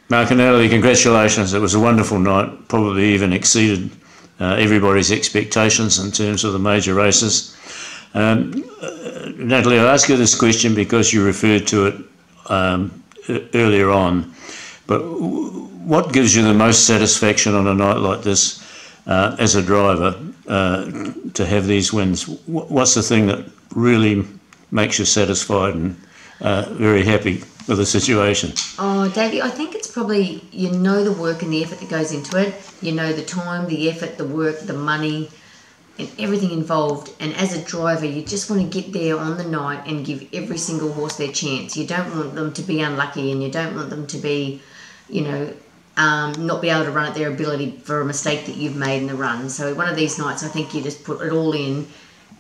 Mark and Natalie, congratulations. It was a wonderful night, probably even exceeded everybody's expectations in terms of the major races. Natalie, I ask you this question because you referred to it earlier on, but what gives you the most satisfaction on a night like this as a driver to have these wins? What's the thing that really makes you satisfied and very happy with the situation? Oh, Davey, I think it's probably, you know, the work and the effort that goes into it. You know, the time, the effort, the work, the money, and everything involved. And as a driver, you just want to get there on the night and give every single horse their chance. You don't want them to be unlucky, and you don't want them to be, you know, not be able to run at their ability for a mistake that you've made in the run. So one of these nights, I think you just put it all in,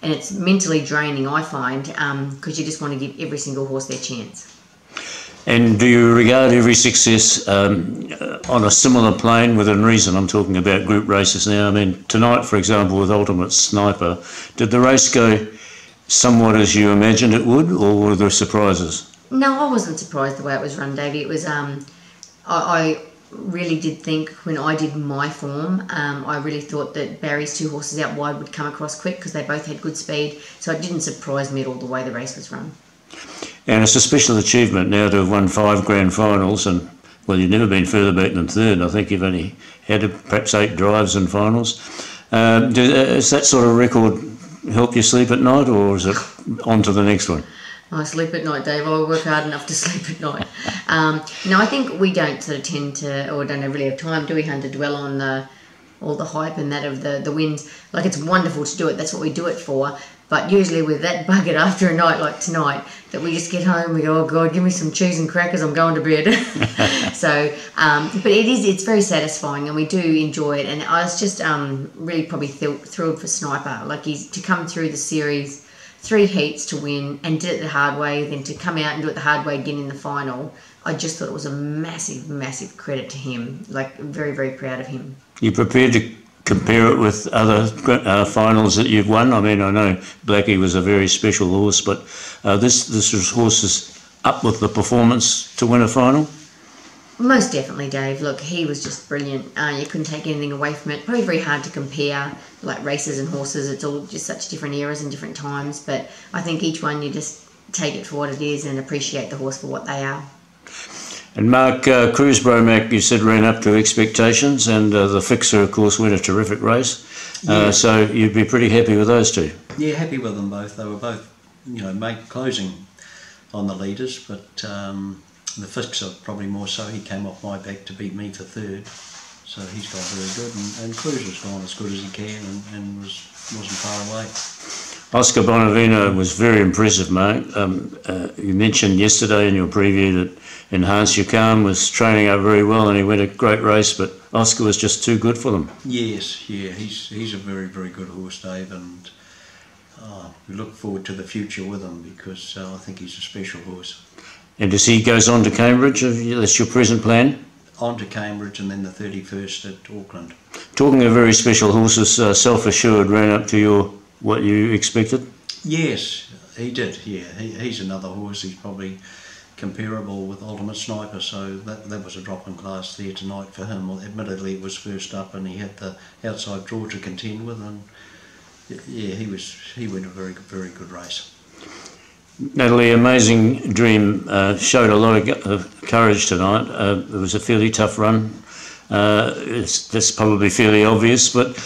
and it's mentally draining, I find, because you just want to give every single horse their chance. And do you regard every success on a similar plane within reason? I'm talking about group races now. I mean, tonight, for example, with Ultimate Sniper, did the race go somewhat as you imagined it would, or were there surprises? No, I wasn't surprised the way it was run, Davey. It was, I really did think when I did my form, I really thought that Barry's two horses out wide would come across quick because they both had good speed. So it didn't surprise me at all the way the race was run. And it's a special achievement now to have won 5 grand finals, and well, you've never been further back than third. I think you've only had perhaps 8 drives in finals. Does that sort of record help you sleep at night, or is it on to the next one? I sleep at night, Dave. I work hard enough to sleep at night. No, I think we don't sort of tend to, or don't really have time, do we, Hun, to dwell on all the hype and that of the wins. Like, it's wonderful to do it. That's what we do it for. But usually with that bucket after a night like tonight, that we just get home, we go, oh God, give me some cheese and crackers, I'm going to bed. So, but it's very satisfying, and we do enjoy it. And I was just really probably thrilled for Sniper. Like, he's to come through the series, 3 heats to win, and did it the hard way, then to come out and do it the hard way again in the final. I just thought it was a massive, massive credit to him. Like, very, very proud of him. You prepared to compare it with other finals that you've won? I mean, I know Blackie was a very special horse, but this horse is up with the performance to win a final? Most definitely, Dave. Look, he was just brilliant. You couldn't take anything away from it. Probably very hard to compare, like races and horses. It's all just such different eras and different times. But I think each one, you just take it for what it is and appreciate the horse for what they are. And Mark, Cruise Bromac, you said, ran up to expectations, and the Fixer, of course, went a terrific race. Yeah. So you'd be pretty happy with those two? Yeah, happy with them both. They were both, you know, closing on the leaders, but the Fixer probably more so. He came off my back to beat me for third, so he's gone very good. And Cruise has gone as good as he can and wasn't far away. Oscar Bonavino was very impressive, Mark. You mentioned yesterday in your preview that Enhance Your Calm was training up very well, and he went a great race, but Oscar was just too good for them. Yes, yeah, he's a very, very good horse, Dave, and we look forward to the future with him because I think he's a special horse. And as he goes on to Cambridge, that's your present plan? On to Cambridge and then the 31st at Auckland. Talking of very special horses, Self Assured ran up to what you expected? Yes, he did, yeah. He's another horse. He's probably comparable with Ultimate Sniper, so that was a drop in class there tonight for him. Well, admittedly, it was first up and he had the outside draw to contend with, and yeah, he went a very, very good race. Natalie, Amazing Dream showed a lot of courage tonight. It was a fairly tough run. That's probably fairly obvious, but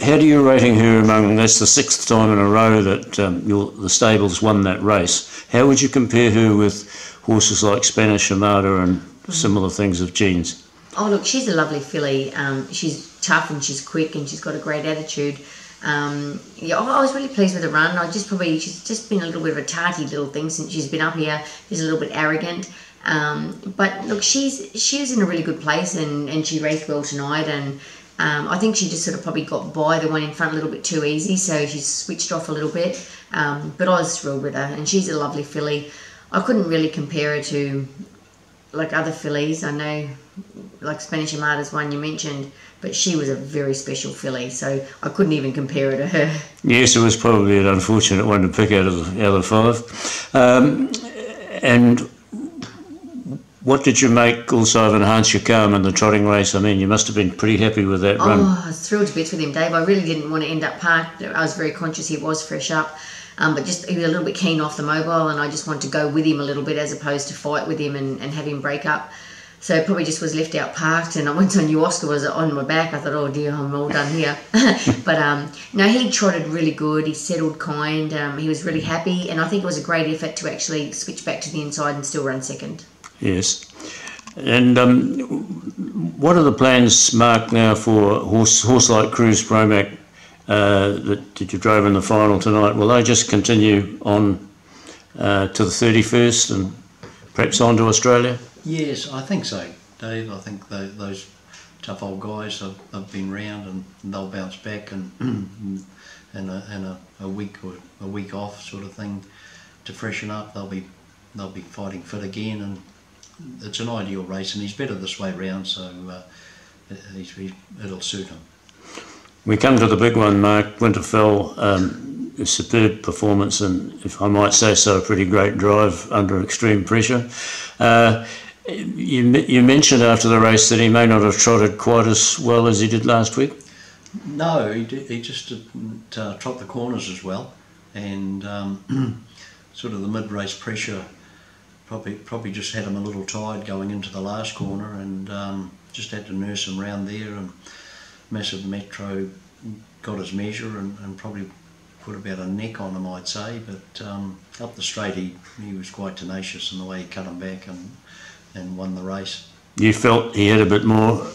how do you rating her among, that's the 6th time in a row that the stables won that race. How would you compare her with horses like Spanish Armada and similar things of Jean's? Oh, look, she's a lovely filly. She's tough and she's quick and she's got a great attitude. Yeah, I was really pleased with the run. She's just been a little bit of a tarty little thing since she's been up here. She's a little bit arrogant. But look, she was in a really good place and she raced well tonight, and I think she just sort of probably got by the one in front a little bit too easy, so she switched off a little bit. But I was thrilled with her, and she's a lovely filly. I couldn't really compare her to like other fillies. I know like Spanish Armada's one you mentioned, but she was a very special filly, so I couldn't even compare her to her. Yes, it was probably an unfortunate one to pick out of the other 5. And what did you make also of Enhance Your Calm in the trotting race? I mean, you must have been pretty happy with that run. Oh, I was thrilled to bits with him, Dave. I really didn't want to end up parked. I was very conscious he was fresh up, but just he was a little bit keen off the mobile, and I just wanted to go with him a little bit as opposed to fight with him and have him break up. So probably just was left out parked, and I went on New Oscar was on my back. I thought, oh dear, I'm all done here. But no, he trotted really good. He settled kind. He was really happy, and I think it was a great effort to actually switch back to the inside and still run second. Yes. And what are the plans, Mark, now for Horse-Like Cruise Promac that you drove in the final tonight? Will they just continue on to the 31st and perhaps on to Australia? Yes, I think so, Dave. I think those tough old guys have been round and they'll bounce back and a week off sort of thing to freshen up. They'll be fighting fit again, and it's an ideal race, and he's better this way round, so it'll suit him. We come to the big one, Mark. Winterfell, a superb performance, and if I might say so, a pretty great drive under extreme pressure. You mentioned after the race that he may not have trotted quite as well as he did last week. No, he just didn't trot the corners as well, and sort of the mid-race pressure probably just had him a little tired going into the last corner, and just had to nurse him round there, and Massive Metro got his measure and probably put about a neck on him, I'd say, but up the straight he was quite tenacious in the way he cut him back and won the race. You felt he had a bit more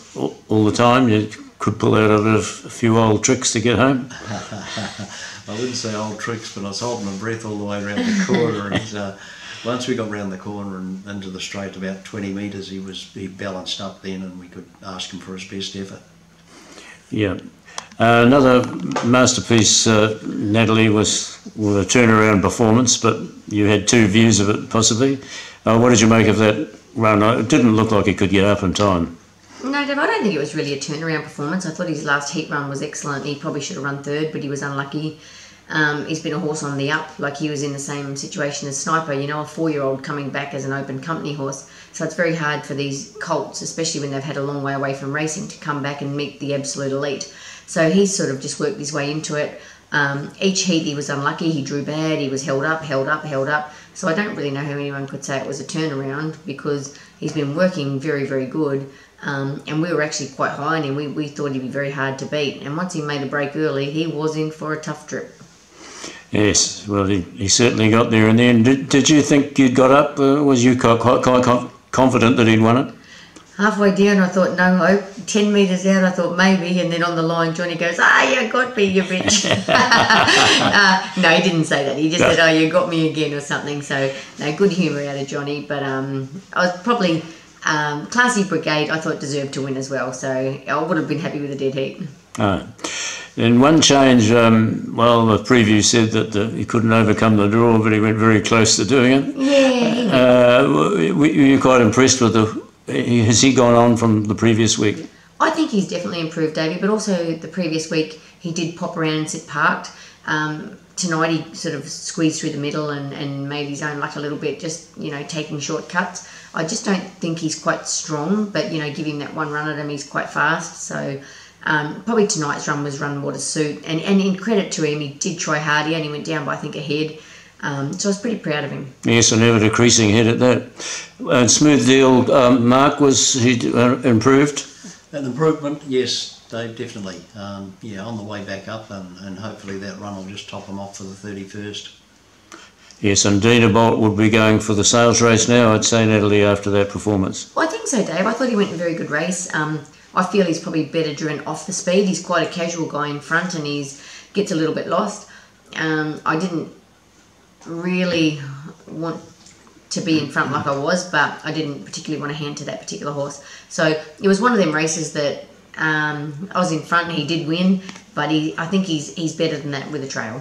all the time? You could pull out a few old tricks to get home? I wouldn't say old tricks, but I was holding my breath all the way around the corner, and once we got round the corner and into the straight about 20 metres, he balanced up then, and we could ask him for his best effort. Yeah. Another masterpiece, Natalie, was a turnaround performance, but you had two views of it possibly. What did you make of that run? It didn't look like he could get up in time. No, Dave, I don't think it was really a turnaround performance. I thought his last heat run was excellent. He probably should have run third, but he was unlucky. He's been a horse on the up, like he was in the same situation as Sniper, you know, a 4-year-old coming back as an open company horse. So it's very hard for these colts, especially when they've had a long way away from racing, to come back and meet the absolute elite. So he's sort of just worked his way into it. Each heat he was unlucky, he drew bad, he was held up. So I don't really know how anyone could say it was a turnaround, because he's been working very, very good. And we were actually quite high on him. We thought he'd be very hard to beat. And once he made a break early, he was in for a tough trip. Yes, well, he certainly got there in the end. Did you think you'd got up? Was you quite confident that he'd won it? Halfway down, I thought, no hope. 10 metres out, I thought maybe. And then on the line, Johnny goes, you got me, you bitch. No, he didn't say that. He just said, you got me again or something. So, no, good humour out of Johnny. But I was probably... Classy Brigade, I thought, deserved to win as well, so I would have been happy with the dead heat. In one change, the preview said that he couldn't overcome the draw, but he went very close to doing it. Yeah. Were you quite impressed with has he gone on from the previous week? I think he's definitely improved, Davey, but also the previous week he did pop around and sit parked. Tonight he sort of squeezed through the middle and made his own luck a little bit, just, taking shortcuts. I just don't think he's quite strong, but, give him that one run at him, he's quite fast. So probably tonight's run was run more to suit. And in credit to him, he did try hard. He only went down by, I think, a head. So I was pretty proud of him. Yes, an ever decreasing head at that. And Smooth Deal, Mark, was he improved? An improvement, yes, Dave, definitely. On the way back up, and hopefully that run will just top him off for the 31st. Yes, and Dina Bolt would be going for the sales race now, I'd say, Natalie, after that performance. Well, I think so, Dave. I thought he went in a very good race. I feel he's probably better driven off the speed. He's quite a casual guy in front, and gets a little bit lost. I didn't really want to be in front like I was, but I didn't particularly want to hand to that particular horse. So it was one of them races that I was in front and he did win, but I think he's better than that with a trail.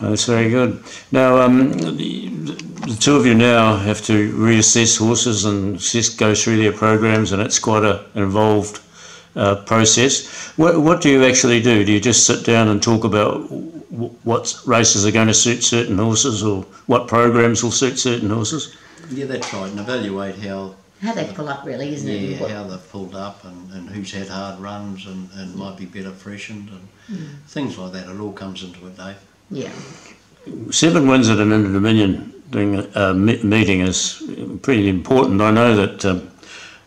That's very good. Now, the two of you now have to reassess horses and go through their programs, and it's quite an involved process. What do you actually do? Do you just sit down and talk about what races are going to suit certain horses, or what programs will suit certain horses? Yeah, that's right, and evaluate how How they pull up, really, isn't it? Yeah, how they've pulled up and who's had hard runs and might be better freshened and things like that. It all comes into it, Dave. Yeah. 7 wins at an Inter-Dominion meeting is pretty important. I know that,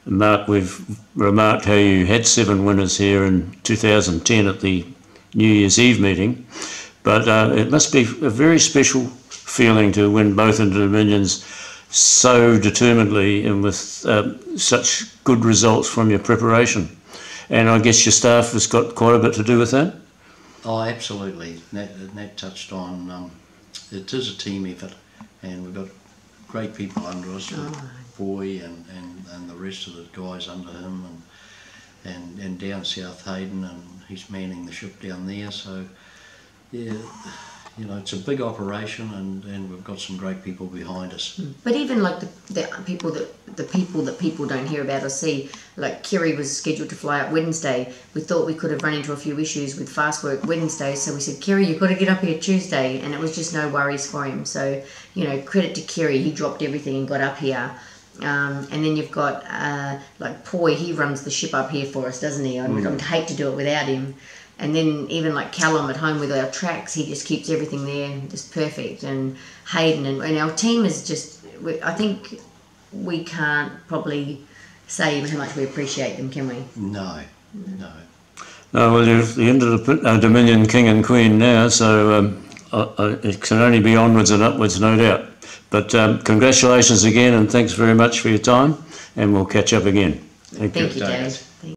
Mark, we've remarked how you had 7 winners here in 2010 at the New Year's Eve meeting, but it must be a very special feeling to win both Inter-Dominions so determinedly and with such good results from your preparation. And I guess your staff has got quite a bit to do with that? Oh, absolutely. Nat touched on, it is a team effort, and we've got great people under us, Boy and the rest of the guys under him, and down South Hayden, and he's manning the ship down there. So, yeah, you know, it's a big operation, and we've got some great people behind us. But even like the people that people don't hear about or see, like Kerry was scheduled to fly up Wednesday. We thought we could have run into a few issues with fast work Wednesday, so we said, Kerry, you've got to get up here Tuesday, and it was just no worries for him. So, you know, credit to Kerry, he dropped everything and got up here. And then you've got like Poi, he runs the ship up here for us, doesn't he? I would hate to do it without him. And then even like Callum at home with our tracks, he just keeps everything there just perfect. And Hayden and our team is just, I think we can't probably say how much we appreciate them, can we? No. No, well, you're the end of the Dominion King and Queen now, so it can only be onwards and upwards, no doubt. But congratulations again, and thanks very much for your time, and we'll catch up again. Thank you. Thank you, Dave.